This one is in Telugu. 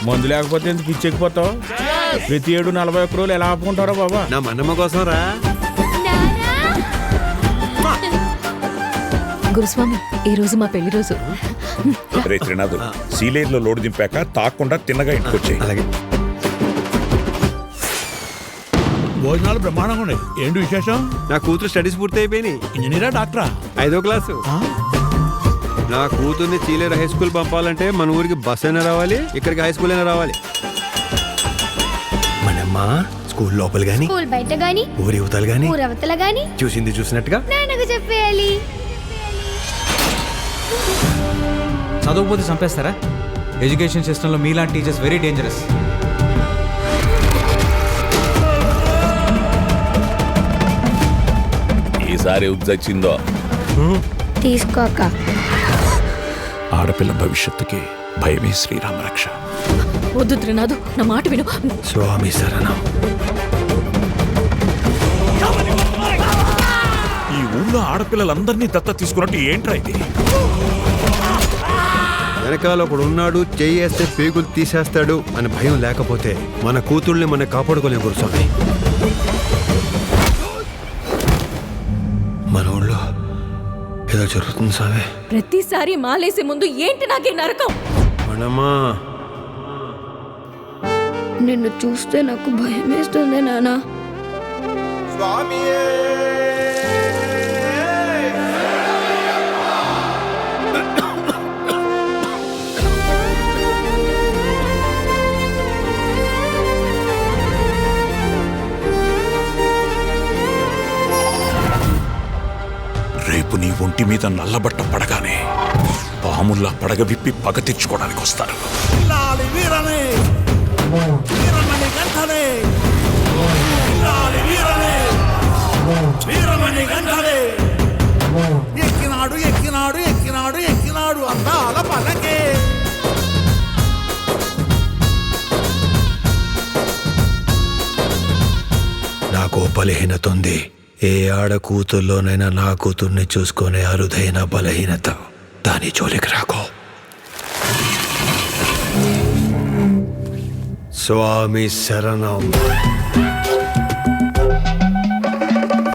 మందు లేకపోతే ఎందుకు పిచ్చెక్కిపోతావు? ప్రతి 7-41 రోజులు ఎలా ఆపుకుంటారో బాబా? నా మనమ్మ కోసం రా. గురుస్వామి, ఈ రోజు మా పెళ్లి రోజు. రే త్రినాథ్, సీలేరులో లోడు దింపాక తాకుండా తిన్నగా ఇంటికొచ్చాయి. అలాగే. భోజనాలు బ్రహ్మాండంగా ఉన్నాయి. ఏంటి విశేషం? నా కూతురు స్టడీస్ పూర్తి అయిపోయినాయి. ఇంజనీరా డాక్టరా? 5వ క్లాసు. నా కూతుర్ని చీలేరు హై స్కూల్ పంపాలంటే మన ఊరికి బస్ అయినా రావాలి, ఇక్కడికి హై స్కూల్ అయినా రావాలి. మనమ్మ స్కూల్ లోపల గాని, స్కూల్ బయట గాని, ఊరి యువతలు గాని, ఊరవతల గాని చూసింది చూసినట్టుగా నాన్నకు చెప్పేయాలి. చదవకపోతే చంపేస్తారా? ఎడ్యుకేషన్ సిస్టంలో మీలాంటి టీచర్స్ వెరీ డేంజరస్. ఈసారి ఉద్దొచ్చిందో తీసుకోక. ఆడపిల్ల భవిష్యత్తుకి భయమే శ్రీరామ రక్ష. వద్దు త్రినాథు, నా మాట విను. స్వామి శరణం. ఈ ఊళ్ళో ఆడపిల్లలందరినీ దత్త తీసుకున్నట్టు ఏంట్రా ఇది? వెనకాల ఒకడు ఉన్నాడు, చేయేస్తే పేగులు తీసేస్తాడు అని భయం లేకపోతే మన కూతుళ్ళని మనం కాపాడుకోలేం గురుస్వామి. మన ఊళ్ళో ఏదో జరుగుతుంది స్వామి. ప్రతిసారి మాలేసే ముందు ఏంటి నాకే నరకం? మనమ్మా, నిన్ను చూస్తే నాకు భయం వేస్తుంది నాన్న. రేపు నీ ఒంటి మీద నల్లబట్ట పడగానే పాముల్లా పడగ విప్పి పగ తెచ్చుకోవడానికి వస్తారు. ఎక్కినాడు ఎక్కినాడు ఎక్కినాడు ఎక్కినాడు అందాల పలకే. నాకు బలహీనత ఉంది. ఏ ఆడ కూతుర్లోనైనా నా కూతుర్ని చూసుకునే అరుదైన బలహీనత. దాని జోలికి రాకో. స్వామి శరణం.